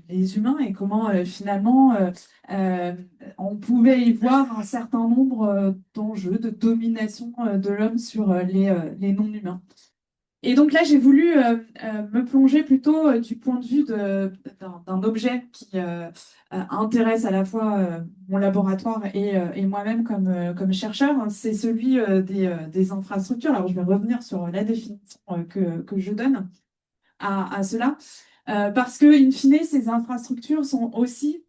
les humains et comment finalement euh, on pouvait y voir un certain nombre d'enjeux de domination de l'homme sur les non-humains. Et donc là, j'ai voulu me plonger plutôt du point de vue d'un objet qui intéresse à la fois mon laboratoire et moi-même comme chercheur. C'est celui des infrastructures. Alors, je vais revenir sur la définition que je donne à cela, parce que, in fine, ces infrastructures sont aussi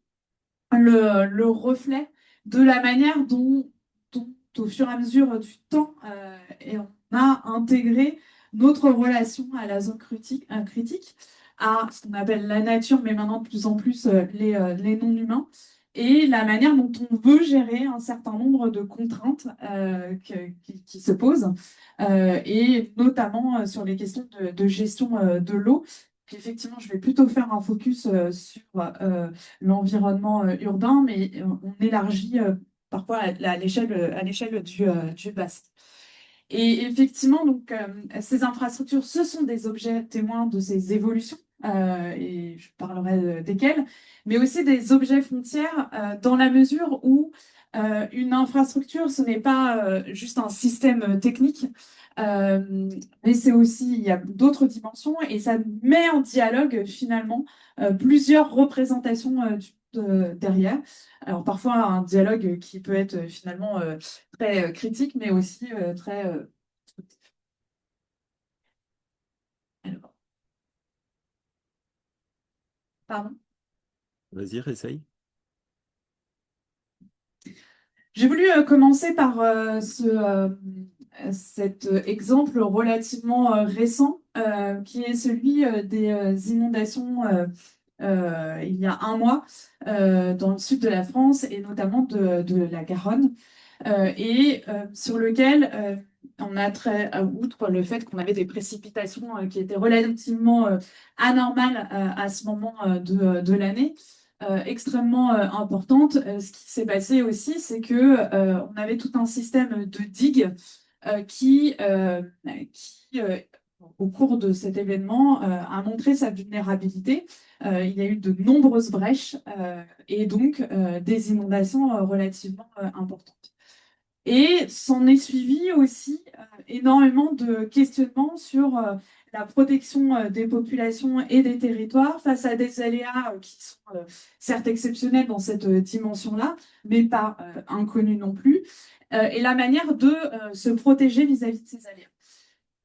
le reflet de la manière dont, au fur et à mesure du temps, et on a intégré notre relation à la zone critique, à ce qu'on appelle la nature, mais maintenant de plus en plus les non-humains, et la manière dont on veut gérer un certain nombre de contraintes qui se posent, et notamment sur les questions de gestion de l'eau. Puis effectivement, je vais plutôt faire un focus sur l'environnement urbain, mais on élargit parfois à l'échelle du bassin. Et effectivement, donc, ces infrastructures, ce sont des objets témoins de ces évolutions, et je parlerai desquelles, mais aussi des objets frontières dans la mesure où une infrastructure, ce n'est pas juste un système technique, euh, mais c'est aussi, il y a d'autres dimensions et ça met en dialogue finalement plusieurs représentations derrière. Alors parfois un dialogue qui peut être finalement très critique, mais aussi très constructif. Alors, pardon. Vas-y, réessaye. J'ai voulu commencer par cet exemple relativement récent, qui est celui des inondations il y a un mois dans le sud de la France et notamment de la Garonne, et sur lequel on a très, outre le fait qu'on avait des précipitations qui étaient relativement anormales à ce moment de l'année, extrêmement importante. Ce qui s'est passé aussi, c'est que on avait tout un système de digues qui, au cours de cet événement, a montré sa vulnérabilité. Il y a eu de nombreuses brèches et donc des inondations relativement importantes. Et s'en est suivi aussi énormément de questionnements sur la protection des populations et des territoires face à des aléas qui sont certes exceptionnels dans cette dimension-là, mais pas inconnus non plus, et la manière de se protéger vis-à-vis de ces aléas.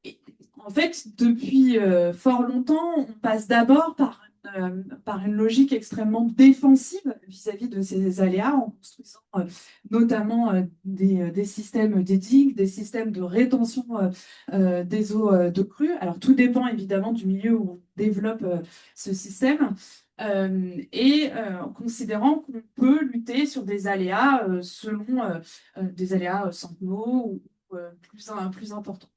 Et en fait, depuis fort longtemps, on passe d'abord par une logique extrêmement défensive vis-à-vis de ces aléas, en construisant notamment des systèmes des digues, des systèmes de rétention des eaux de crue. Alors, tout dépend évidemment du milieu où on développe ce système. Considérant qu'on peut lutter sur des aléas selon des aléas sentinelles ou plus importants.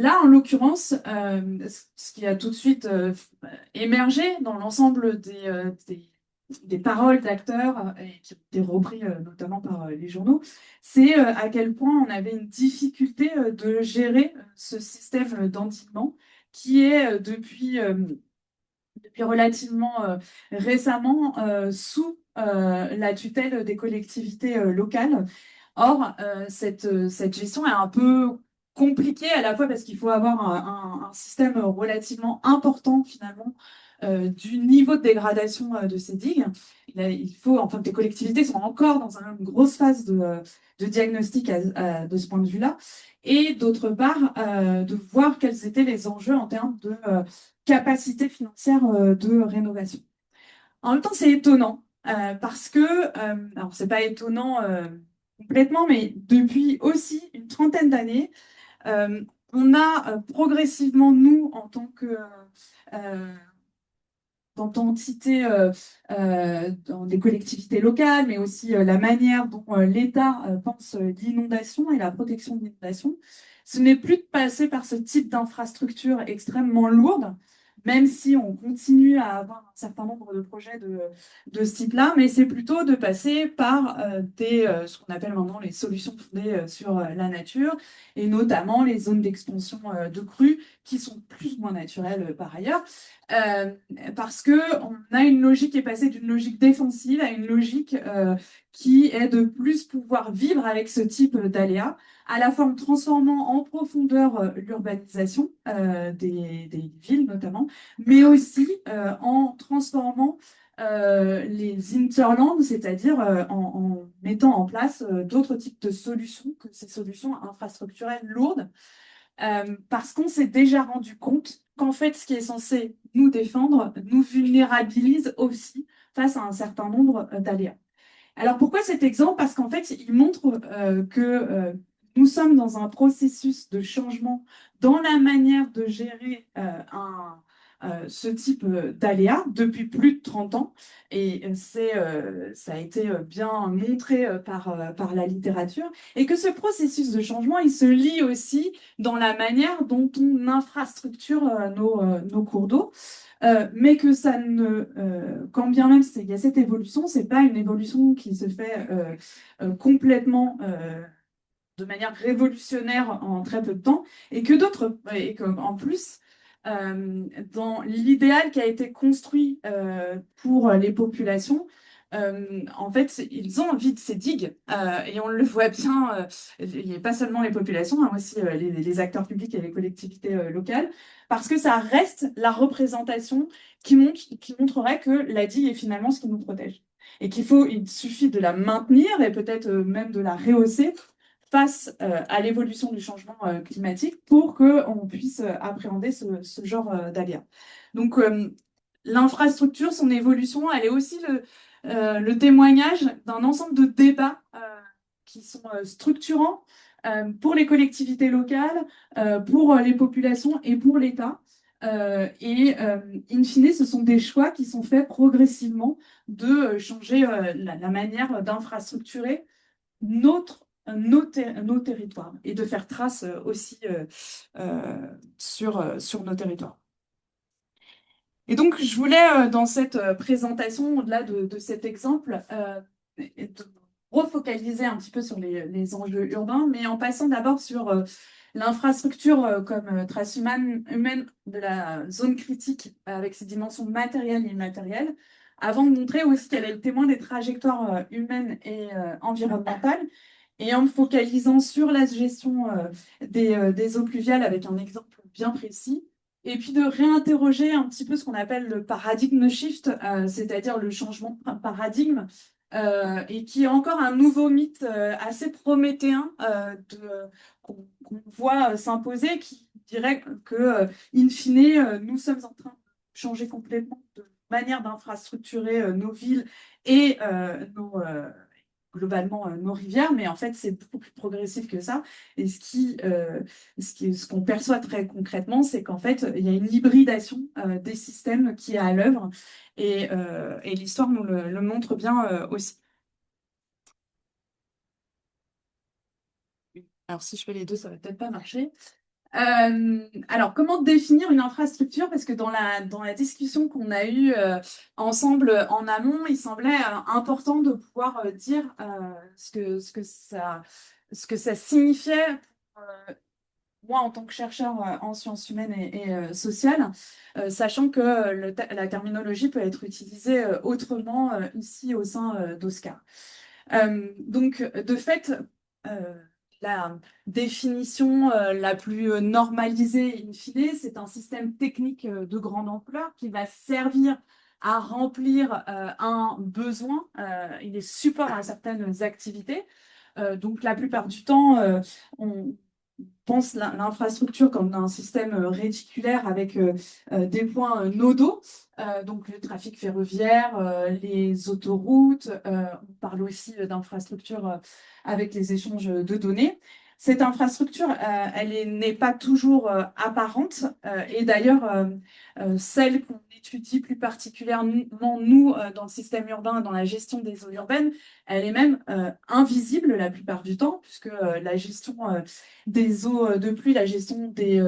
Là, en l'occurrence, ce qui a tout de suite émergé dans l'ensemble des paroles d'acteurs et qui ont été repris notamment par les journaux, c'est à quel point on avait une difficulté de gérer ce système d'endiguement qui est depuis relativement récemment sous la tutelle des collectivités locales. Or, cette gestion est un peu compliquée à la fois parce qu'il faut avoir un système relativement important finalement du niveau de dégradation de ces digues. Il faut, enfin, que les collectivités sont encore dans une grosse phase de diagnostic de ce point de vue-là. Et d'autre part, de voir quels étaient les enjeux en termes de capacité financière de rénovation. En même temps, c'est étonnant parce que, alors c'est pas étonnant complètement, mais depuis aussi une trentaine d'années, on a progressivement, nous, en tant euh, qu'entité dans des collectivités locales, mais aussi la manière dont l'État pense l'inondation et la protection de l'inondation, ce n'est plus de passer par ce type d'infrastructure extrêmement lourde, même si on continue à avoir un certain nombre de projets de ce type-là, mais c'est plutôt de passer par ce qu'on appelle maintenant les solutions fondées sur la nature, et notamment les zones d'expansion de crues, qui sont plus ou moins naturelles par ailleurs, euh, parce qu'on a une logique qui est passée d'une logique défensive à une logique qui est de plus pouvoir vivre avec ce type d'aléas, à la fois en transformant en profondeur l'urbanisation des villes notamment, mais aussi en transformant les hinterlands, c'est-à-dire en mettant en place d'autres types de solutions que ces solutions infrastructurelles lourdes, parce qu'on s'est déjà rendu compte qu'en fait, ce qui est censé nous défendre nous vulnérabilise aussi face à un certain nombre d'aléas. Alors pourquoi cet exemple? Parce qu'en fait, il montre que nous sommes dans un processus de changement dans la manière de gérer ce type d'aléas depuis plus de 30 ans. Et ça a été bien montré par la littérature. Et que ce processus de changement, il se lie aussi dans la manière dont on infrastructure nos cours d'eau. Mais que ça ne, quand bien même il y a cette évolution, c'est pas une évolution qui se fait complètement de manière révolutionnaire en très peu de temps, et qu'en plus, dans l'idéal qui a été construit pour les populations, en fait, ils ont envie de ces digues, et on le voit bien, il n'y a pas seulement les populations, hein, aussi les acteurs publics et les collectivités locales, parce que ça reste la représentation qui montrerait que la digue est finalement ce qui nous protège. Et il suffit de la maintenir et peut-être même de la rehausser face à l'évolution du changement climatique pour qu'on puisse appréhender ce genre d'aléas. Donc, l'infrastructure, son évolution, elle est aussi le témoignage d'un ensemble de débats qui sont structurants pour les collectivités locales, pour les populations et pour l'État. In fine, ce sont des choix qui sont faits progressivement de changer la manière d'infrastructurer nos territoires et de faire trace aussi sur nos territoires. Et donc, je voulais, dans cette présentation, au-delà de cet exemple, de refocaliser un petit peu sur les enjeux urbains, mais en passant d'abord sur l'infrastructure comme trace humaine de la zone critique avec ses dimensions matérielles et immatérielles, avant de montrer aussi qu'elle est le témoin des trajectoires humaines et environnementales, et en me focalisant sur la gestion des eaux pluviales avec un exemple bien précis, et puis de réinterroger un petit peu ce qu'on appelle le paradigme shift, c'est-à-dire le changement de paradigme, et qui est encore un nouveau mythe assez prométhéen qu'on voit s'imposer, qui dirait que, in fine, nous sommes en train de changer complètement de manière d'infrastructurer nos villes et globalement nos rivières, mais en fait, c'est beaucoup plus progressif que ça. Et ce qu'on perçoit très concrètement, c'est qu'en fait, il y a une hybridation des systèmes qui est à l'œuvre, et l'histoire nous le montre bien aussi. Alors, si je fais les deux, ça va peut-être pas marcher. Alors, comment définir une infrastructure? Parce que dans la discussion qu'on a eue ensemble en amont, il semblait important de pouvoir dire ce que ça signifiait pour moi en tant que chercheur en sciences humaines et sociales, sachant que la terminologie peut être utilisée autrement ici au sein d'Oscar. Donc, de fait, la définition la plus normalisée, in fine, c'est un système technique de grande ampleur qui va servir à remplir un besoin. Il est support à certaines activités. Donc, la plupart du temps, on pense l'infrastructure comme un système réticulaire avec des points nodaux, donc le trafic ferroviaire, les autoroutes, on parle aussi d'infrastructures avec les échanges de données. Cette infrastructure, n'est pas toujours apparente. Et d'ailleurs, celle qu'on étudie plus particulièrement, nous, dans le système urbain, dans la gestion des eaux urbaines, elle est même invisible la plupart du temps, puisque la gestion des eaux de pluie, la gestion des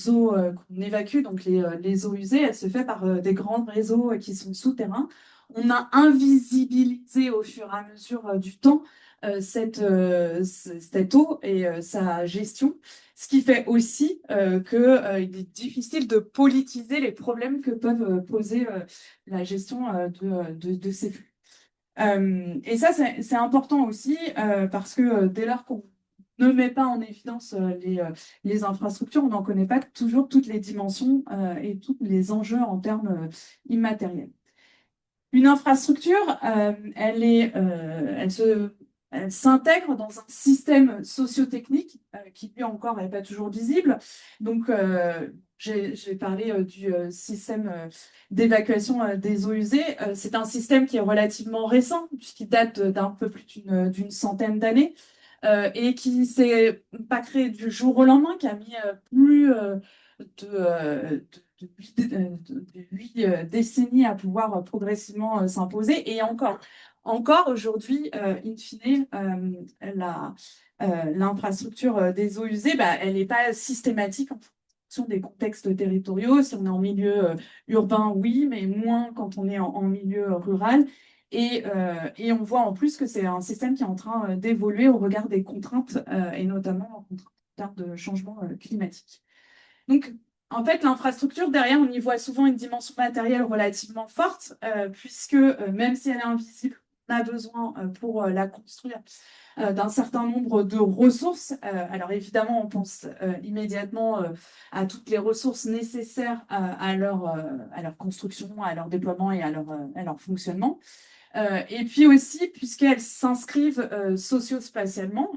eaux qu'on évacue, donc les eaux usées, elle se fait par des grands réseaux qui sont souterrains. On a invisibilisé au fur et à mesure du temps cette eau et sa gestion, ce qui fait aussi qu'il est difficile de politiser les problèmes que peuvent poser la gestion de ces flux. Et ça, c'est important aussi parce que dès lors qu'on ne met pas en évidence les infrastructures, on n'en connaît pas toujours toutes les dimensions et tous les enjeux en termes immatériels. Une infrastructure, elle s'intègre dans un système socio-technique qui, lui encore, n'est pas toujours visible. Donc, j'ai parlé du système d'évacuation des eaux usées. C'est un système qui est relativement récent, puisqu'il date d'un peu plus d'une centaine d'années, et qui s'est pas créé du jour au lendemain, qui a mis plus de 8 décennies à pouvoir progressivement s'imposer. Et encore aujourd'hui, in fine, l'infrastructure des eaux usées, bah, elle n'est pas systématique en fonction des contextes territoriaux. Si on est en milieu urbain, oui, mais moins quand on est en milieu rural. Et on voit en plus que c'est un système qui est en train d'évoluer au regard des contraintes, et notamment en termes de changement climatique. Donc, en fait, l'infrastructure, derrière, on y voit souvent une dimension matérielle relativement forte, puisque même si elle est invisible, on a besoin pour la construire d'un certain nombre de ressources. Alors évidemment, on pense immédiatement à toutes les ressources nécessaires à leur construction, à leur déploiement et à leur fonctionnement. Et puis aussi, puisqu'elles s'inscrivent socio-spatialement,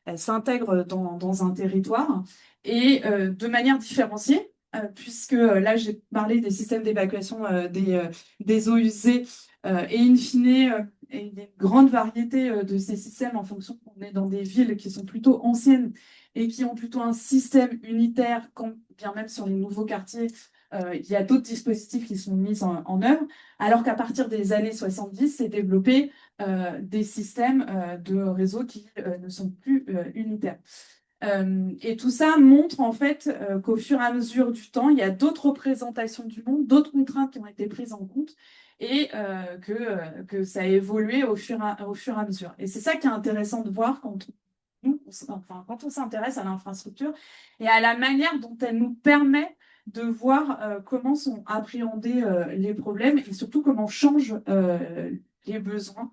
elles s'intègrent dans un territoire et de manière différenciée, puisque là, j'ai parlé des systèmes d'évacuation des eaux usées et in fine, il y a une grande variété de ces systèmes en fonction qu'on est dans des villes qui sont plutôt anciennes et qui ont plutôt un système unitaire, quand bien même sur les nouveaux quartiers, il y a d'autres dispositifs qui sont mis en œuvre. Alors qu'à partir des années 70, s'est développé des systèmes de réseaux qui ne sont plus unitaires. Et tout ça montre en fait qu'au fur et à mesure du temps, il y a d'autres représentations du monde, d'autres contraintes qui ont été prises en compte et que ça a évolué au fur et à mesure. Et c'est ça qui est intéressant de voir quand on s'intéresse à l'infrastructure et à la manière dont elle nous permet de voir comment sont appréhendés les problèmes et surtout comment changent les besoins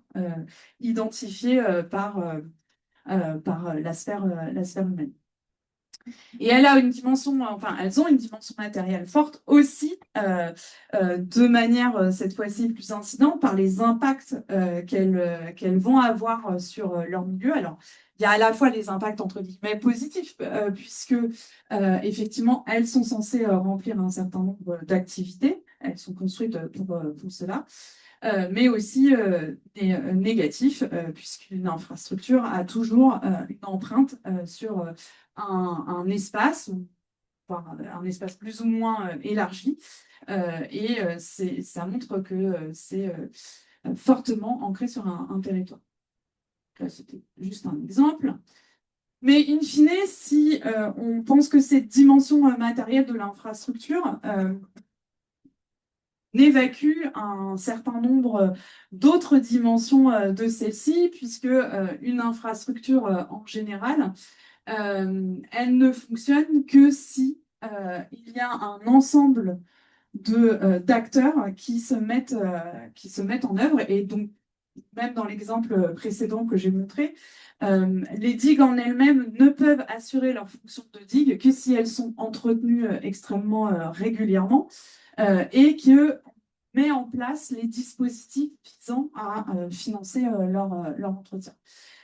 identifiés par la sphère humaine. Et elles ont une dimension matérielle forte aussi, de manière cette fois-ci plus incidente, par les impacts qu'elles vont avoir sur leur milieu. Alors, il y a à la fois les impacts entre guillemets positifs, puisque effectivement, elles sont censées remplir un certain nombre d'activités. Elles sont construites pour cela. Mais aussi des négatifs, puisqu'une infrastructure a toujours une empreinte sur un espace, voire un espace plus ou moins élargi. Ça montre que c'est fortement ancré sur un territoire. Là, c'était juste un exemple. Mais in fine, si on pense que cette dimension matérielle de l'infrastructure évacue un certain nombre d'autres dimensions de celle-ci, puisque une infrastructure en général, elle ne fonctionne que si il y a un ensemble d'acteurs qui se mettent en œuvre. Et donc, même dans l'exemple précédent que j'ai montré, les digues en elles-mêmes ne peuvent assurer leur fonction de digue que si elles sont entretenues extrêmement régulièrement et que met en place les dispositifs visant à financer leur entretien.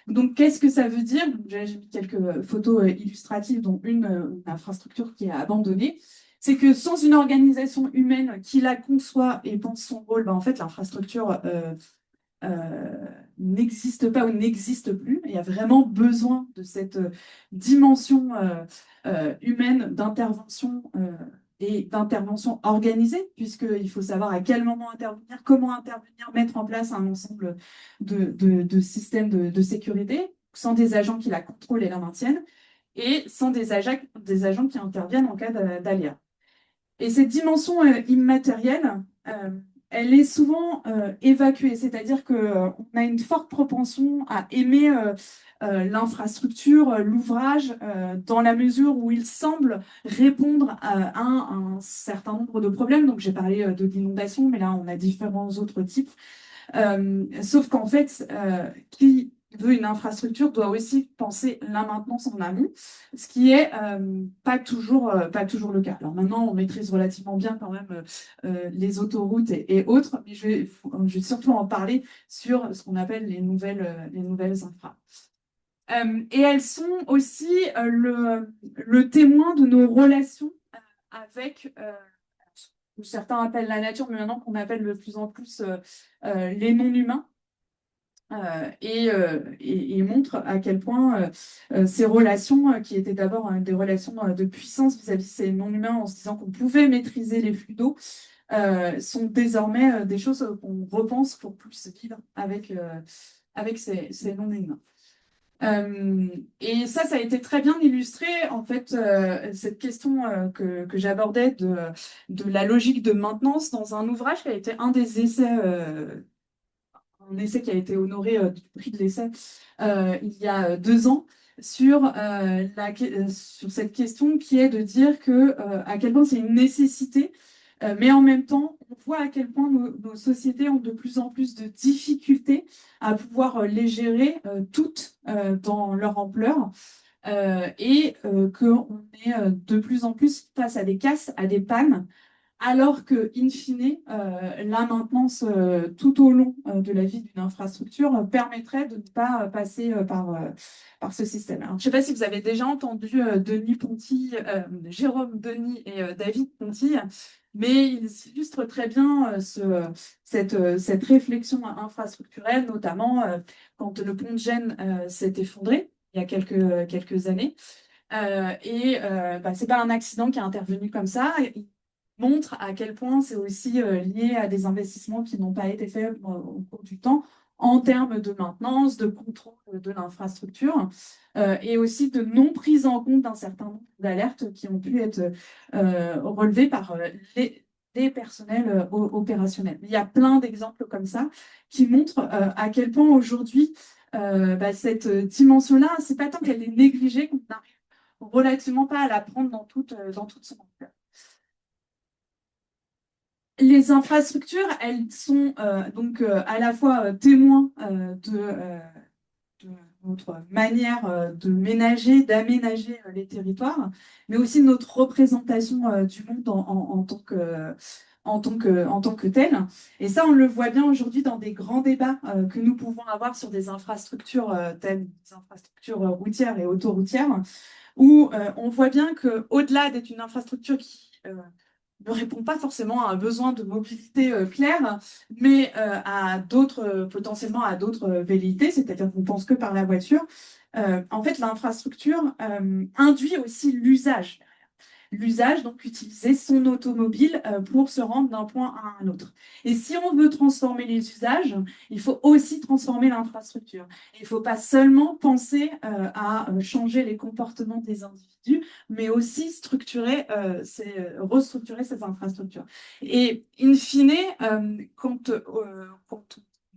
Donc, qu'est-ce que ça veut dire? J'ai mis quelques photos illustratives, dont une infrastructure qui est abandonnée. C'est que sans une organisation humaine qui la conçoit et pense son rôle, ben, en fait, l'infrastructure n'existe pas ou n'existe plus. Il y a vraiment besoin de cette dimension humaine d'intervention et d'intervention organisée, puisqu'il faut savoir à quel moment intervenir, comment intervenir, mettre en place un ensemble de systèmes de sécurité, sans des agents qui la contrôlent et la maintiennent, et sans des agents qui interviennent en cas d'aléa. Et cette dimension immatérielle, elle est souvent évacuée, c'est-à-dire qu'on a une forte propension à aimer l'infrastructure, l'ouvrage, dans la mesure où il semble répondre à un certain nombre de problèmes. Donc j'ai parlé de l'inondation, mais là on a différents autres types. Sauf qu'en fait, qui veut une infrastructure doit aussi penser la maintenance en amont, ce qui est pas toujours le cas. Alors maintenant, on maîtrise relativement bien quand même les autoroutes et autres, mais je vais surtout en parler sur ce qu'on appelle les nouvelles infra. Et elles sont aussi le témoin de nos relations avec que certains appellent la nature, mais maintenant qu'on appelle de plus en plus les non-humains, et montre à quel point ces relations, qui étaient d'abord des relations de puissance vis-à-vis de ces non-humains, en se disant qu'on pouvait maîtriser les flux d'eau, sont désormais des choses qu'on repense pour plus vivre avec ces non-humains. Et ça a été très bien illustré, en fait, cette question que j'abordais de la logique de maintenance dans un ouvrage qui a été un des essais, un essai qui a été honoré du prix de l'essai il y a 2 ans, sur cette question qui est de dire à quel point c'est une nécessité, mais en même temps, on voit à quel point nos sociétés ont de plus en plus de difficultés à pouvoir les gérer toutes dans leur ampleur, et qu'on est de plus en plus face à des casses, à des pannes, alors que, in fine, la maintenance tout au long de la vie d'une infrastructure permettrait de ne pas passer par ce système. Alors, je ne sais pas si vous avez déjà entendu Denis Ponty, Jérôme Denis et David Ponty, mais ils illustrent très bien cette réflexion infrastructurelle, notamment quand le pont de Gênes s'est effondré il y a quelques années. C'est pas un accident qui est intervenu comme ça. Il montre à quel point c'est aussi lié à des investissements qui n'ont pas été faits au cours du temps en termes de maintenance, de contrôle de l'infrastructure, et aussi de non prise en compte d'un certain nombre d'alertes qui ont pu être relevées par les personnels opérationnels. Il y a plein d'exemples comme ça qui montrent à quel point aujourd'hui cette dimension-là, c'est pas tant qu'elle est négligée qu'on n'arrive relativement pas à la prendre dans toute son ampleur. Les infrastructures, elles sont donc à la fois témoins de notre manière de ménager, d'aménager les territoires, mais aussi de notre représentation du monde en tant que tel. Et ça, on le voit bien aujourd'hui dans des grands débats que nous pouvons avoir sur des infrastructures telles des infrastructures routières et autoroutières, où on voit bien qu'au-delà d'être une infrastructure qui ne répond pas forcément à un besoin de mobilité clair, mais potentiellement à d'autres velléités, c'est-à-dire qu'on ne pense que par la voiture. En fait, l'infrastructure induit aussi l'usage. L'usage, donc utiliser son automobile pour se rendre d'un point à un autre. Et si on veut transformer les usages, il faut aussi transformer l'infrastructure. Il ne faut pas seulement penser à changer les comportements des individus, mais aussi restructurer ces infrastructures. Et in fine, quand on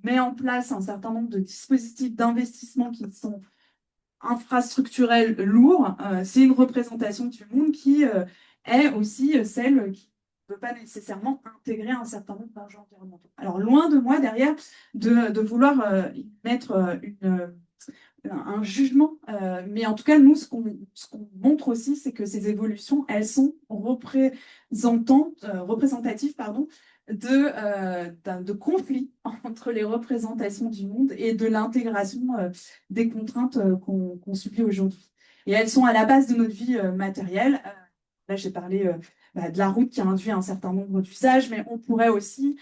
met en place un certain nombre de dispositifs d'investissement qui sont infrastructurel lourd, c'est une représentation du monde qui est aussi celle qui ne peut pas nécessairement intégrer un certain nombre d'enjeux environnementaux. Alors, loin de moi, derrière, de vouloir mettre un jugement, mais en tout cas, nous, ce qu'on montre aussi, c'est que ces évolutions, elles sont représentatives, de conflits entre les représentations du monde et de l'intégration des contraintes qu'on subit aujourd'hui. Et elles sont à la base de notre vie matérielle. Là, j'ai parlé de la route qui induit un certain nombre d'usages, mais on pourrait aussi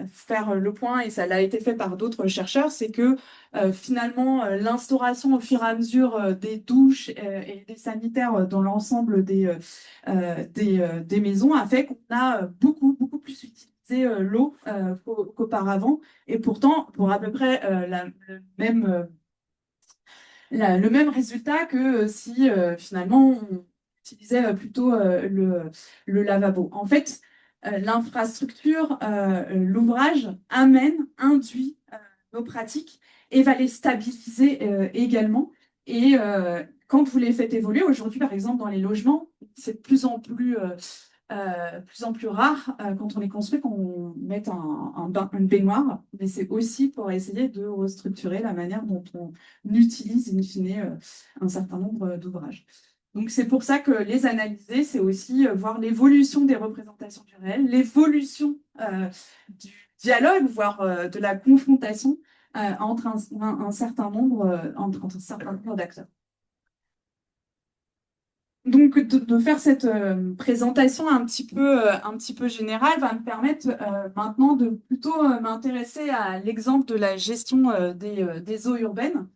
faire le point, et ça a été fait par d'autres chercheurs, c'est que finalement, l'instauration au fur et à mesure des douches et des sanitaires dans l'ensemble des maisons a fait qu'on a beaucoup plus utilisé l'eau qu'auparavant. Et pourtant, pour à peu près le même résultat que si finalement on utilisait plutôt le lavabo. En fait, l'infrastructure, l'ouvrage induit nos pratiques et va les stabiliser également. Et quand vous les faites évoluer, aujourd'hui par exemple dans les logements, c'est de plus en plus rare quand on les construit qu'on mette une baignoire, mais c'est aussi pour essayer de restructurer la manière dont on utilise in fine un certain nombre d'ouvrages. Donc c'est pour ça que les analyser, c'est aussi voir l'évolution des représentations du réel, l'évolution du dialogue, voire de la confrontation entre un certain nombre d'acteurs. Donc, de faire cette présentation un petit peu générale va me permettre maintenant de plutôt m'intéresser à l'exemple de la gestion des eaux urbaines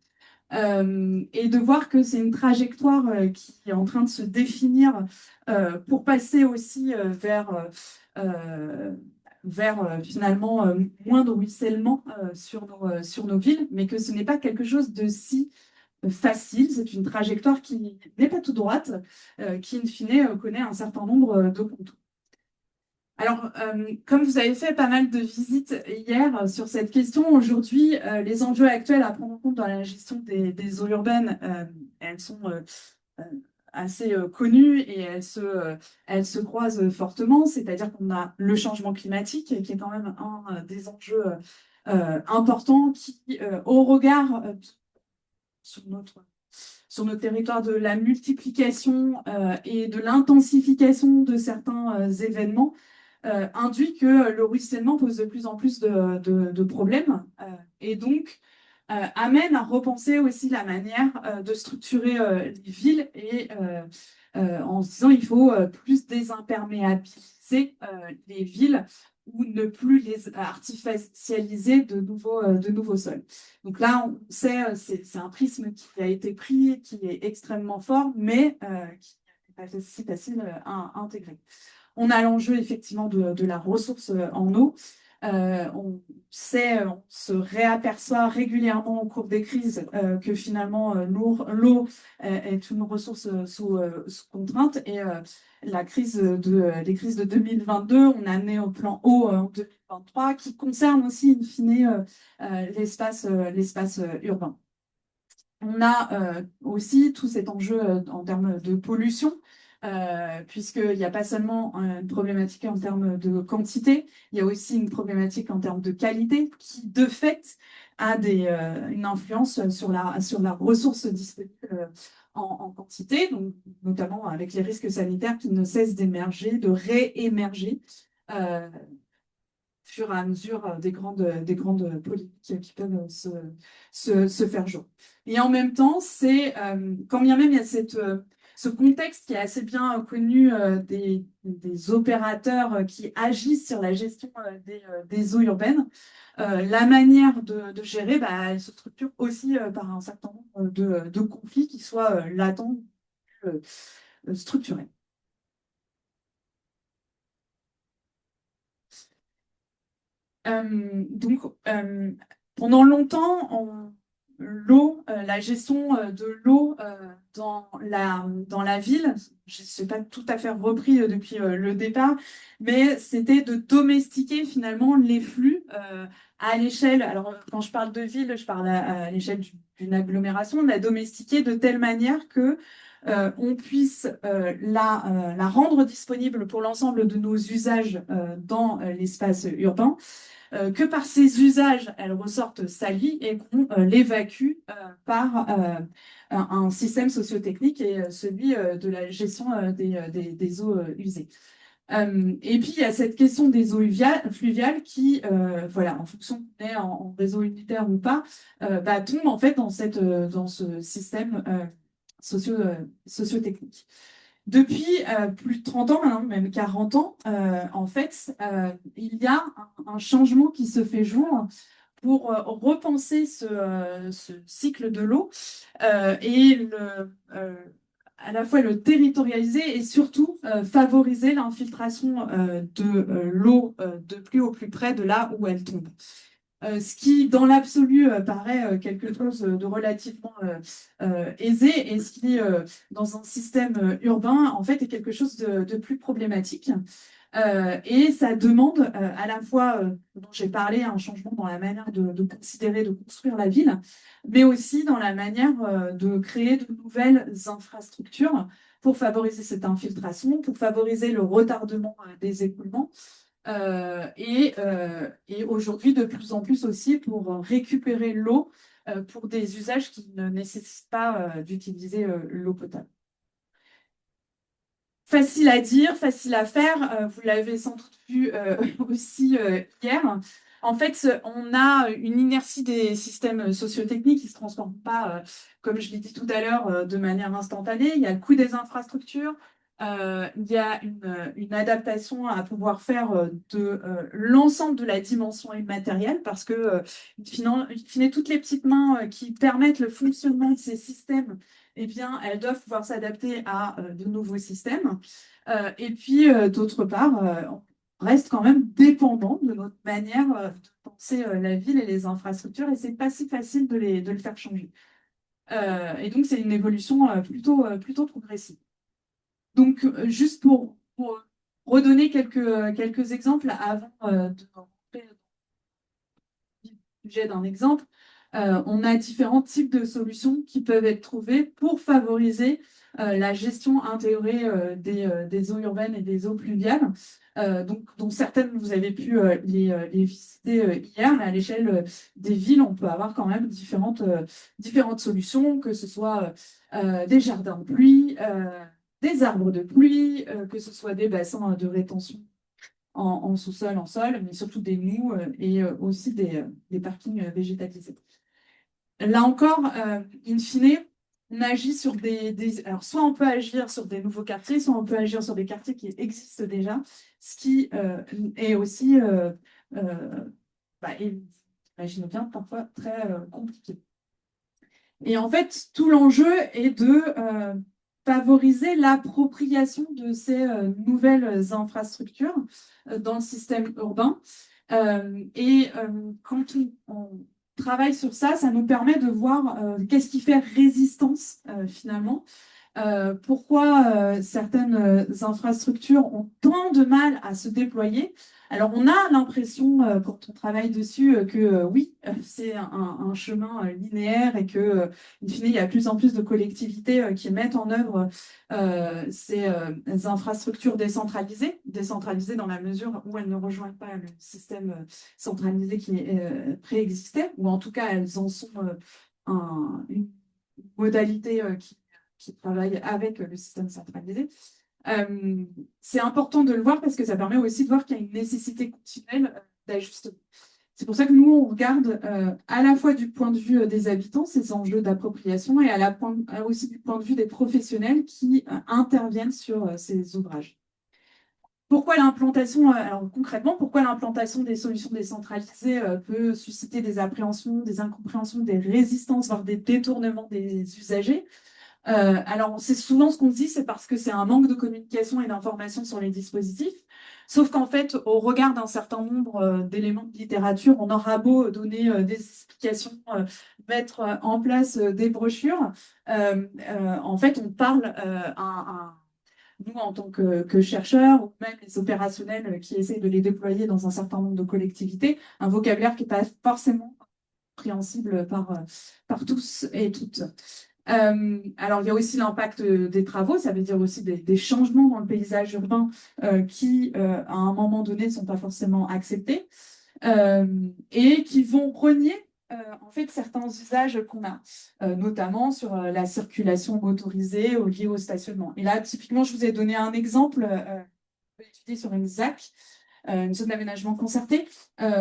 et de voir que c'est une trajectoire qui est en train de se définir pour passer aussi vers finalement moins de ruissellement sur nos villes, mais que ce n'est pas quelque chose de si facile. C'est une trajectoire qui n'est pas toute droite, qui, in fine, connaît un certain nombre de contours. Alors, comme vous avez fait pas mal de visites hier sur cette question, aujourd'hui, les enjeux actuels à prendre en compte dans la gestion des eaux urbaines, elles sont assez connues et elles se croisent fortement. C'est-à-dire qu'on a le changement climatique, qui est quand même un des enjeux importants qui, au regard sur notre territoire de la multiplication et de l'intensification de certains événements, induit que le ruissellement pose de plus en plus de problèmes et donc amène à repenser aussi la manière de structurer les villes et en se disant il faut plus désimperméabiliser les villes ou ne plus les artificialiser de nouveaux sols. Donc là, on sait, c'est un prisme qui a été pris, qui est extrêmement fort, mais qui n'est pas si facile à intégrer. On a l'enjeu effectivement de la ressource en eau. On sait, on se réaperçoit régulièrement au cours des crises que finalement l'eau est une ressource sous contrainte. Et les crises de 2022, on a amené au plan eau en 2023 qui concerne aussi in fine l'espace urbain. On a aussi tout cet enjeu en termes de pollution, puisqu'il n'y a pas seulement une problématique en termes de quantité, il y a aussi une problématique en termes de qualité qui, de fait, a une influence sur la ressource disponible en quantité, donc, notamment avec les risques sanitaires qui ne cessent d'émerger, de réémerger. Au fur et à mesure des grandes politiques qui peuvent se faire jour. Et en même temps, quand bien même il y a ce contexte qui est assez bien connu des opérateurs qui agissent sur la gestion des eaux urbaines, la manière de gérer, elle se structure aussi par un certain nombre de conflits qui soient latents, structurés. Donc, pendant longtemps, la gestion de l'eau dans la ville, je ne sais pas tout à fait repris depuis le départ, mais c'était de domestiquer finalement les flux à l'échelle. Alors, quand je parle de ville, je parle à l'échelle d'une agglomération, de la domestiquer de telle manière que on puisse la rendre disponible pour l'ensemble de nos usages dans l'espace urbain, que par ces usages, elles ressortent salies et qu'on l'évacue par un système sociotechnique et celui de la gestion des eaux usées. Et puis, il y a cette question des eaux fluviales qui, voilà, en fonction qu'on est en réseau unitaire ou pas, tombe en fait dans ce système sociotechnique. Depuis plus de 30 ans, maintenant, même 40 ans, en fait, il y a un changement qui se fait jour pour repenser ce cycle de l'eau et à la fois le territorialiser et surtout favoriser l'infiltration de l'eau de plus au plus près de là où elle tombe. Ce qui, dans l'absolu, paraît quelque chose de relativement aisé et ce qui, dans un système urbain, en fait, est quelque chose de plus problématique. Et ça demande à la fois, dont j'ai parlé, un changement dans la manière de considérer, de construire la ville, mais aussi dans la manière de créer de nouvelles infrastructures pour favoriser cette infiltration, pour favoriser le retardement des écoulements et aujourd'hui, de plus en plus aussi pour récupérer l'eau pour des usages qui ne nécessitent pas d'utiliser l'eau potable. Facile à dire, facile à faire. Vous l'avez sans doute vu aussi hier. En fait, on a une inertie des systèmes sociotechniques qui ne se transforment pas, comme je l'ai dit tout à l'heure, de manière instantanée. Il y a le coût des infrastructures. Il y a une adaptation à pouvoir faire de l'ensemble de la dimension immatérielle parce que, in fine, toutes les petites mains qui permettent le fonctionnement de ces systèmes, eh bien, elles doivent pouvoir s'adapter à de nouveaux systèmes. Et puis, d'autre part, on reste quand même dépendant de notre manière de penser la ville et les infrastructures, et c'est pas si facile de le faire changer. Et donc, c'est une évolution plutôt progressive. Donc, juste pour redonner quelques exemples avant de rentrer dans le sujet d'un exemple, on a différents types de solutions qui peuvent être trouvées pour favoriser la gestion intégrée des eaux urbaines et des eaux pluviales. Donc, dont certaines, vous avez pu les visiter hier, mais à l'échelle des villes, on peut avoir quand même différentes solutions, que ce soit des jardins de pluie, des arbres de pluie, que ce soit des bassins de rétention en sous-sol, en sol, mais surtout des noues et aussi des parkings végétalisés. Là encore, in fine, on agit sur alors, soit on peut agir sur des nouveaux quartiers, soit on peut agir sur des quartiers qui existent déjà, ce qui est aussi, imagine bien, parfois très compliqué. Et en fait, tout l'enjeu est de favoriser l'appropriation de ces nouvelles infrastructures dans le système urbain. Quand on travaille sur ça, ça nous permet de voir qu'est-ce qui fait résistance finalement. Pourquoi certaines infrastructures ont tant de mal à se déployer. Alors, on a l'impression, quand on travaille dessus, que oui, c'est un chemin linéaire et que, in fine, il y a de plus en plus de collectivités qui mettent en œuvre ces infrastructures décentralisées, décentralisées dans la mesure où elles ne rejoignent pas le système centralisé qui préexistait, ou en tout cas, elles en sont une modalité qui travaille avec le système centralisé. C'est important de le voir parce que ça permet aussi de voir qu'il y a une nécessité continuelle d'ajustement. C'est pour ça que nous, on regarde à la fois du point de vue des habitants, ces enjeux d'appropriation, et aussi du point de vue des professionnels qui interviennent sur ces ouvrages. Pourquoi l'implantation, alors concrètement, pourquoi l'implantation des solutions décentralisées peut susciter des appréhensions, des incompréhensions, des résistances, voire des détournements des usagers? Alors, c'est souvent ce qu'on se dit, c'est parce que c'est un manque de communication et d'information sur les dispositifs. Sauf qu'en fait, au regard d'un certain nombre d'éléments de littérature, on aura beau donner des explications, mettre en place des brochures. En fait, on parle nous, en tant que chercheurs, ou même les opérationnels qui essaient de les déployer dans un certain nombre de collectivités, un vocabulaire qui n'est pas forcément compréhensible par tous et toutes. Alors, il y a aussi l'impact des travaux, ça veut dire aussi des changements dans le paysage urbain qui, à un moment donné, ne sont pas forcément acceptés et qui vont renier en fait certains usages qu'on a, notamment sur la circulation motorisée liée au stationnement. Et là, typiquement, je vous ai donné un exemple étudié sur une ZAC. une zone d'aménagement concerté.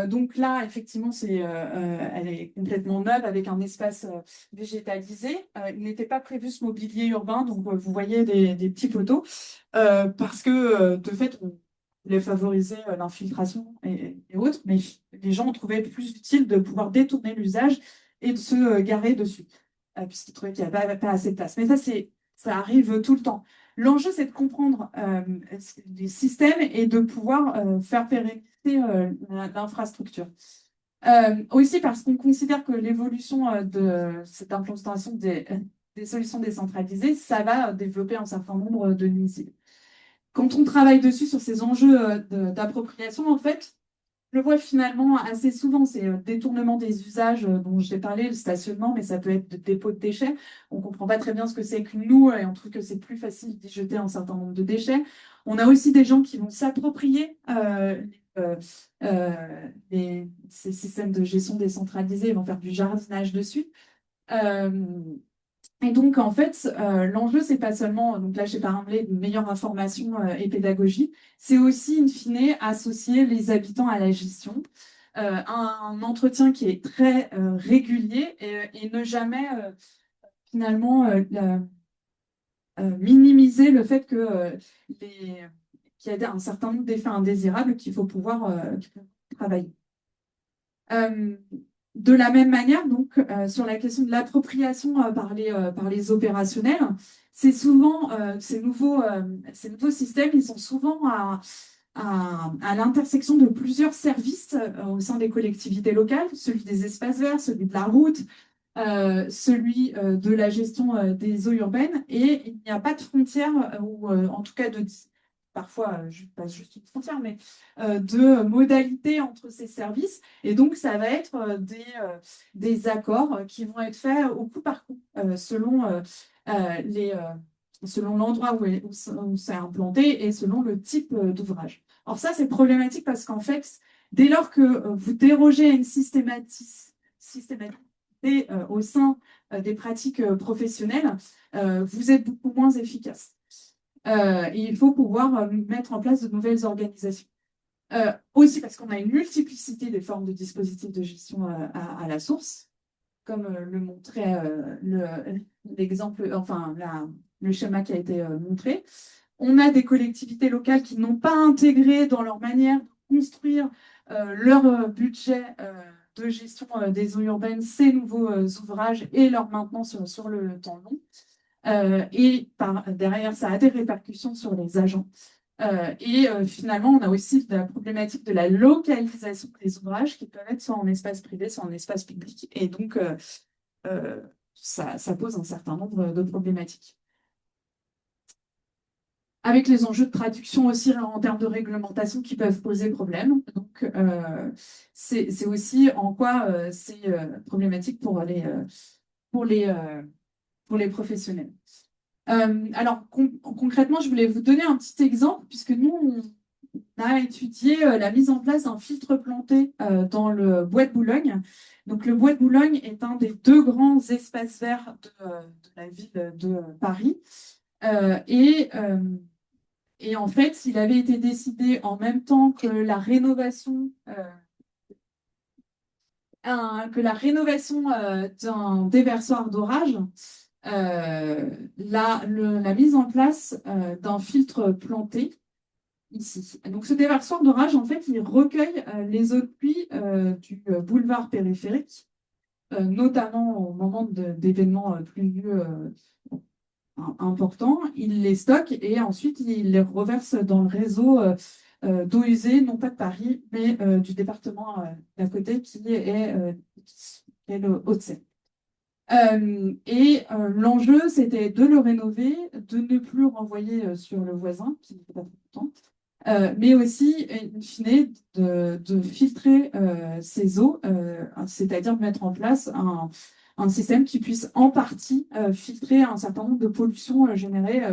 Donc là, effectivement, elle est complètement neuve avec un espace végétalisé. Il n'était pas prévu ce mobilier urbain, donc vous voyez des petits poteaux, parce que de fait, on voulait favoriser l'infiltration et autres, mais les gens ont trouvé plus utile de pouvoir détourner l'usage et de se garer dessus, puisqu'ils trouvaient qu'il n'y avait pas assez de place. Mais ça arrive tout le temps. L'enjeu, c'est de comprendre les systèmes et de pouvoir faire pérenniser l'infrastructure. Aussi parce qu'on considère que l'évolution de cette implantation des solutions décentralisées, ça va développer un certain nombre de nuisibles. Quand on travaille dessus sur ces enjeux d'appropriation, en fait, je le vois finalement assez souvent, c'est détournement des usages dont j'ai parlé, le stationnement, mais ça peut être de dépôt de déchets. On ne comprend pas très bien ce que c'est que nous et on trouve que c'est plus facile d'y jeter un certain nombre de déchets. On a aussi des gens qui vont s'approprier ces systèmes de gestion décentralisés, ils vont faire du jardinage dessus. Euh, et donc, en fait, l'enjeu, c'est pas seulement, donc là, j'ai parlé de meilleure information et pédagogie, c'est aussi, in fine, associer les habitants à la gestion, un entretien qui est très régulier et ne jamais, finalement, minimiser le fait qu'il y a un certain nombre d'effets indésirables qu'il faut travailler. Euh, de la même manière, donc, sur la question de l'appropriation par les opérationnels, c'est souvent ces nouveaux systèmes, ils sont souvent à l'intersection de plusieurs services au sein des collectivités locales, celui des espaces verts, celui de la route, celui de la gestion des eaux urbaines, et il n'y a pas de frontière, ou en tout cas parfois, pas juste une frontière, mais de modalités entre ces services. Et donc, ça va être des accords qui vont être faits au coup par coup, selon l'endroit où c'est implanté et selon le type d'ouvrage. Alors ça, c'est problématique parce qu'en fait, dès lors que vous dérogez à une systématique au sein des pratiques professionnelles, vous êtes beaucoup moins efficace. Et il faut pouvoir mettre en place de nouvelles organisations. Aussi parce qu'on a une multiplicité des formes de dispositifs de gestion à la source, comme le montrait l'exemple, enfin le schéma qui a été montré. On a des collectivités locales qui n'ont pas intégré dans leur manière de construire leur budget de gestion des eaux urbaines ces nouveaux ouvrages et leur maintenance sur le temps long. Derrière, ça a des répercussions sur les agents. Finalement, on a aussi la problématique de la localisation des ouvrages qui peuvent être soit en espace privé, soit en espace public. Et donc, ça pose un certain nombre de problématiques. Avec les enjeux de traduction aussi en termes de réglementation qui peuvent poser problème. Donc, c'est aussi en quoi c'est problématique pour les professionnels. Alors, concrètement, je voulais vous donner un petit exemple, puisque nous, on a étudié la mise en place d'un filtre planté dans le Bois de Boulogne. Donc, le Bois de Boulogne est un des deux grands espaces verts de la ville de Paris. Et en fait, il avait été décidé en même temps que la rénovation d'un déversoir d'orage, la mise en place d'un filtre planté ici. Donc, ce déversoir d'orage, en fait, il recueille les eaux de pluie du boulevard périphérique, notamment au moment d'événements pluvieux importants. Il les stocke et ensuite il les reverse dans le réseau d'eau usée, non pas de Paris, mais du département d'à côté qui est le Hauts-de-Seine. L'enjeu, c'était de le rénover, de ne plus renvoyer sur le voisin, qui n'était pas très content, mais aussi, in fine, de filtrer ces eaux, c'est-à-dire de mettre en place un système qui puisse en partie filtrer un certain nombre de pollutions générées,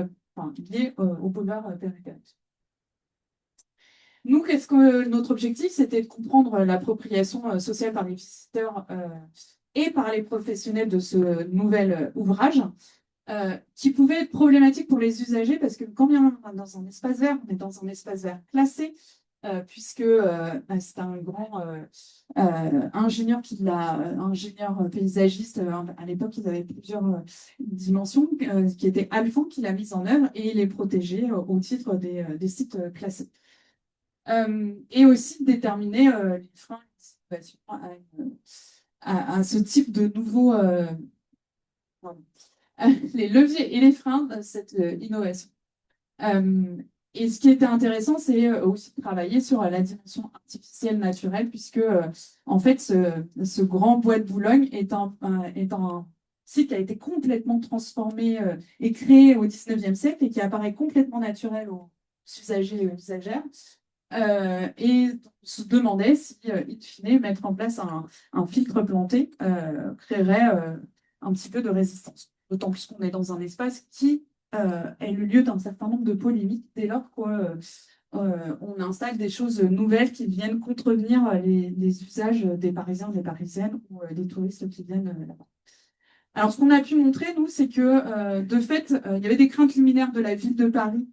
liées au boulevard périphérique. Nous, notre objectif, c'était de comprendre l'appropriation sociale par les visiteurs et par les professionnels de ce nouvel ouvrage, qui pouvait être problématique pour les usagers parce que quand bien on est dans un espace vert, on est dans un espace vert classé, puisque c'est un grand ingénieur ingénieur paysagiste. À l'époque, ils avaient plusieurs dimensions, qui était Alphand qui l'a mise en œuvre et il est protégé au titre des sites classés. Et aussi déterminer les freins et les situations à ce type de nouveaux pardon, les leviers et les freins de cette innovation. Euh, et ce qui était intéressant, c'est aussi de travailler sur la dimension artificielle naturelle, puisque en fait, ce grand bois de Boulogne est un site qui a été complètement transformé et créé au 19e siècle et qui apparaît complètement naturel aux usagers et aux usagères. Et on se demandait si, in fine, mettre en place un filtre planté créerait un petit peu de résistance. D'autant plus qu'on est dans un espace qui est le lieu d'un certain nombre de polémiques dès lors qu'on installe des choses nouvelles qui viennent contrevenir les usages des Parisiens, des Parisiennes ou des touristes qui viennent là-bas. Alors, ce qu'on a pu montrer, nous, c'est que, de fait, il y avait des craintes liminaires de la ville de Paris,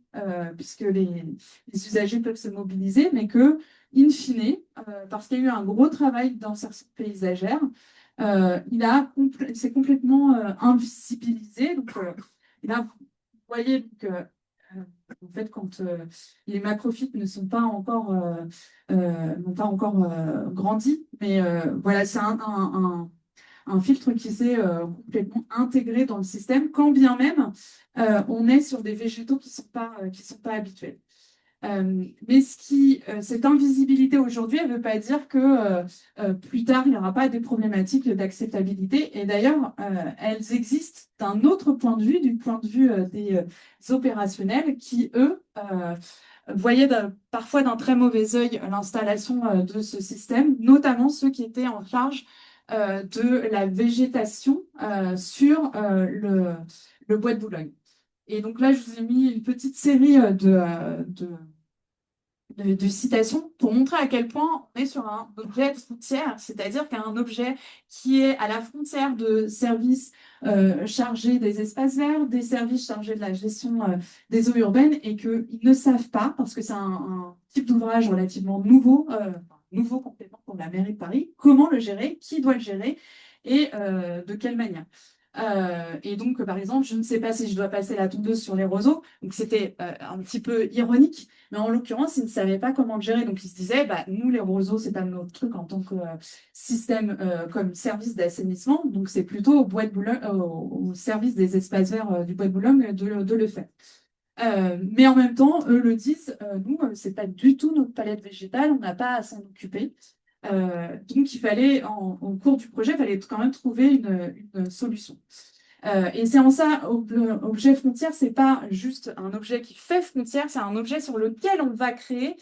puisque les usagers peuvent se mobiliser, mais que, in fine, parce qu'il y a eu un gros travail d'insertion paysagère, c'est complètement invisibilisé. Donc, là, vous voyez donc, en fait, quand les macrophytes ne sont pas encore, n'ont pas encore grandi, mais voilà, c'est un filtre qui s'est complètement intégré dans le système, quand bien même on est sur des végétaux qui sont pas habituels. Mais cette invisibilité aujourd'hui, elle ne veut pas dire que plus tard, il n'y aura pas des problématiques d'acceptabilité. Et d'ailleurs, elles existent d'un autre point de vue, du point de vue des opérationnels qui, eux, voyaient parfois d'un très mauvais œil l'installation de ce système, notamment ceux qui étaient en charge de la végétation sur le bois de Boulogne. Et donc là, je vous ai mis une petite série de citations pour montrer à quel point on est sur un objet de frontière, c'est-à-dire qu'un objet qui est à la frontière de services chargés des espaces verts, des services chargés de la gestion des eaux urbaines, et qu'ils ne savent pas, parce que c'est un type d'ouvrage relativement nouveau, nouveau complètement pour la mairie de Paris, comment le gérer, qui doit le gérer et de quelle manière. Et donc, par exemple, je ne sais pas si je dois passer la tondeuse sur les roseaux. Donc, c'était un petit peu ironique, mais en l'occurrence, ils ne savaient pas comment le gérer. Donc, ils se disaient, bah, nous, les roseaux, c'est pas notre truc en tant que système comme service d'assainissement. Donc, c'est plutôt au bois de Boulogne, au service des espaces verts du bois de Boulogne de le faire. Mais en même temps, eux le disent, nous, c'est pas du tout notre palette végétale, on n'a pas à s'en occuper. Donc, il fallait, au cours du projet, il fallait quand même trouver une solution. Et c'est en ça, objet frontière, c'est pas juste un objet qui fait frontière, c'est un objet sur lequel on va créer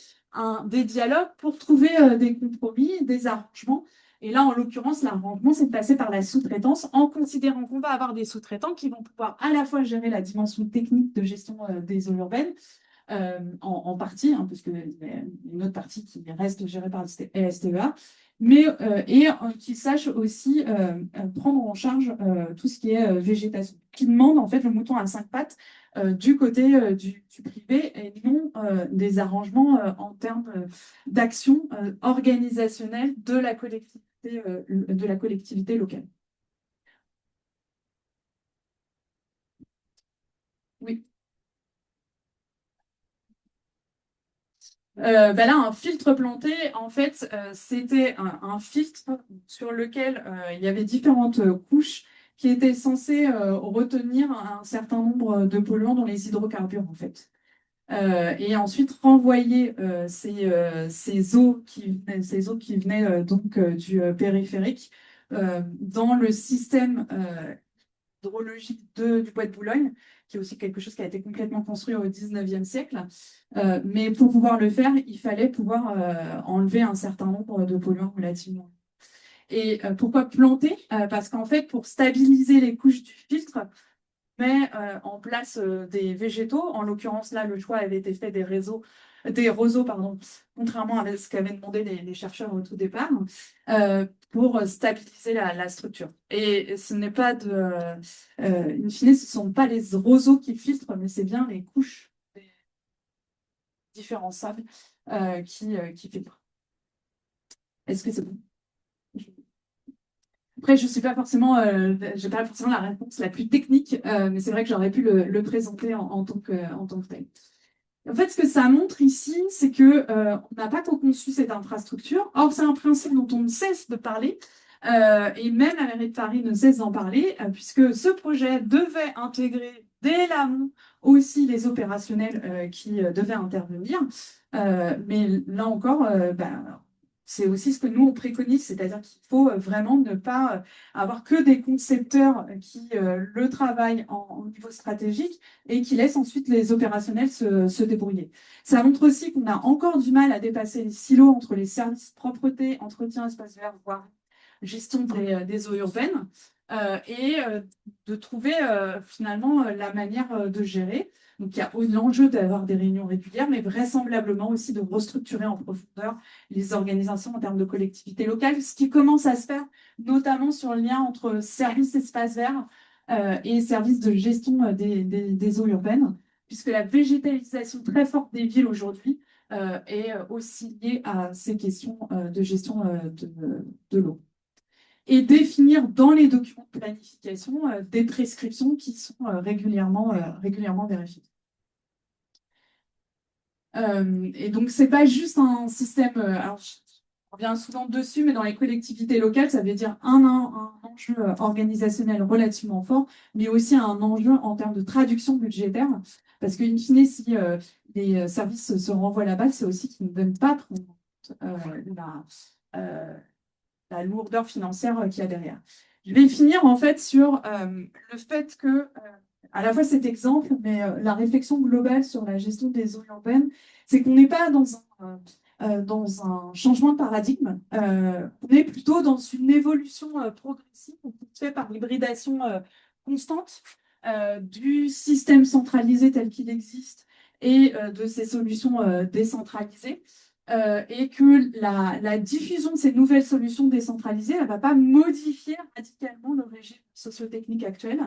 des dialogues pour trouver des compromis, des arrangements. Et là, en l'occurrence, l'arrangement, c'est de passer par la sous-traitance en considérant qu'on va avoir des sous-traitants qui vont pouvoir à la fois gérer la dimension technique de gestion des eaux urbaines, en partie, hein, parce qu'il y a une autre partie qui reste gérée par le STEA, mais qui sache aussi prendre en charge tout ce qui est végétation, qui demande en fait le mouton à cinq pattes du côté du privé et non des arrangements en termes d'action organisationnelle de la collectivité locale. Oui. Ben là, un filtre planté, en fait, c'était un filtre sur lequel il y avait différentes couches qui étaient censées retenir un certain nombre de polluants, dont les hydrocarbures, en fait. Et ensuite renvoyer ces eaux qui venaient donc du périphérique dans le système hydrologique du bois de Boulogne, qui est aussi quelque chose qui a été complètement construit au 19e siècle. Mais pour pouvoir le faire, il fallait pouvoir enlever un certain nombre de polluants relativement. Et pourquoi planter? Parce qu'en fait, pour stabiliser les couches du filtre, met en place des végétaux. En l'occurrence, là, le choix avait été fait des roseaux, pardon, contrairement à ce qu'avaient demandé les chercheurs au tout départ, pour stabiliser la structure. Et ce n'est pas in fine, ce ne sont pas les roseaux qui filtrent, mais c'est bien les couches. différenciable qui fait. Est-ce que c'est bon? Après, je j'ai pas forcément la réponse la plus technique, mais c'est vrai que j'aurais pu le présenter en tant que tel. En fait, ce que ça montre ici, c'est que on n'a pas co-conçu cette infrastructure. Or, c'est un principe dont on ne cesse de parler, et même la mairie de Paris ne cesse d'en parler, puisque ce projet devait intégrer dès l'amont aussi les opérationnels qui devaient intervenir. Mais là encore, c'est aussi ce que nous on préconise, c'est-à-dire qu'il faut vraiment ne pas avoir que des concepteurs qui le travaillent au niveau stratégique et qui laissent ensuite les opérationnels se débrouiller. Ça montre aussi qu'on a encore du mal à dépasser les silos entre les services propreté, entretien, espace vert, voire gestion des eaux urbaines, et de trouver finalement la manière de gérer. Donc il y a l'enjeu d'avoir des réunions régulières, mais vraisemblablement aussi de restructurer en profondeur les organisations en termes de collectivités locales, ce qui commence à se faire notamment sur le lien entre services espaces verts et services de gestion des eaux urbaines, puisque la végétalisation très forte des villes aujourd'hui est aussi liée à ces questions de gestion de l'eau. Et définir dans les documents de planification des prescriptions qui sont régulièrement vérifiées. Et donc, c'est pas juste un système. Alors, je reviens souvent dessus, mais dans les collectivités locales, ça veut dire un enjeu organisationnel relativement fort, mais aussi un enjeu en termes de traduction budgétaire. Parce qu'in fine, si les services se renvoient la balle, c'est aussi qu'ils ne donnent pas trop la lourdeur financière qu'il y a derrière. Je vais finir en fait sur le fait que, à la fois cet exemple, mais la réflexion globale sur la gestion des eaux urbaines, c'est qu'on n'est pas dans un changement de paradigme, on est plutôt dans une évolution progressive qui se fait par l'hybridation constante du système centralisé tel qu'il existe et de ces solutions décentralisées. Et que la diffusion de ces nouvelles solutions décentralisées, elle ne va pas modifier radicalement le régime sociotechnique actuel.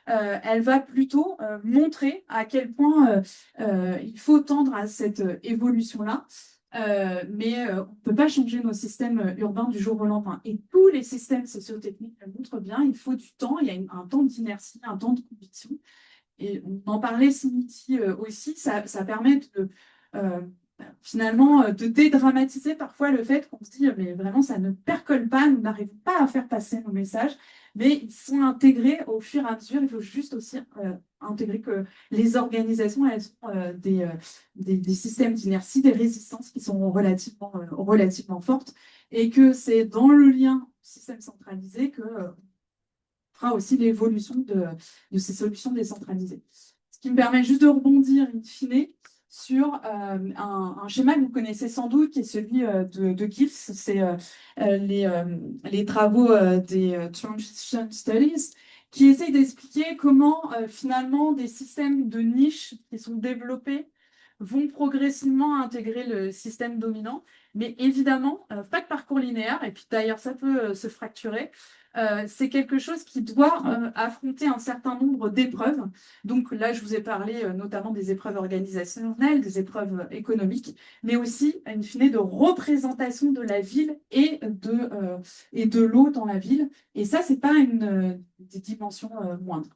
Elle va plutôt montrer à quel point il faut tendre à cette évolution-là. Mais on ne peut pas changer nos systèmes urbains du jour au lendemain. Et tous les systèmes sociotechniques le montrent bien, il faut du temps, il y a un temps d'inertie, un temps de conviction. Et on en parlait ce midi aussi, ça permet finalement de dédramatiser parfois le fait qu'on se dit mais vraiment ça ne percole pas, nous n'arrivons pas à faire passer nos messages, mais ils sont intégrés au fur et à mesure. Il faut juste aussi intégrer que les organisations, elles ont des systèmes d'inertie, des résistances qui sont relativement fortes, et que c'est dans le lien système centralisé que fera aussi l'évolution de ces solutions décentralisées. Ce qui me permet juste de rebondir in fine sur un schéma que vous connaissez sans doute, qui est celui de Gibbs. C'est les travaux des Transition Studies, qui essayent d'expliquer comment finalement des systèmes de niche qui sont développés vont progressivement intégrer le système dominant. Mais évidemment, pas de parcours linéaire, et puis d'ailleurs ça peut se fracturer. C'est quelque chose qui doit affronter un certain nombre d'épreuves. Donc là, je vous ai parlé notamment des épreuves organisationnelles, des épreuves économiques, mais aussi, in fine, de représentation de la ville et de l'eau dans la ville. Et ça, c'est pas des dimensions moindres.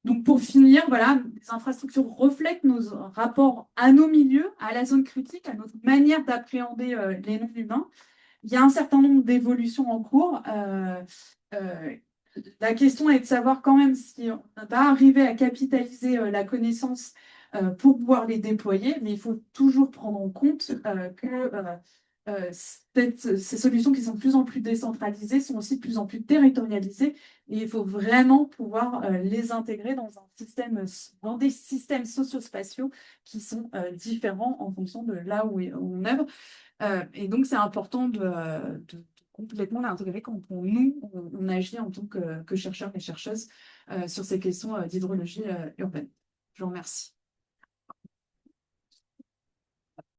Donc pour finir, voilà, les infrastructures reflètent nos rapports à nos milieux, à la zone critique, à notre manière d'appréhender les non-humains. Il y a un certain nombre d'évolutions en cours. La question est de savoir quand même si on va arriver à capitaliser la connaissance pour pouvoir les déployer, mais il faut toujours prendre en compte que ces solutions qui sont de plus en plus décentralisées sont aussi de plus en plus territorialisées, et il faut vraiment pouvoir les intégrer dans des systèmes socio-spatiaux qui sont différents en fonction de là où on œuvre. Et donc, c'est important de complètement l'intégrer quand on agit en tant que chercheurs et chercheuses sur ces questions d'hydrologie urbaine. Je vous remercie.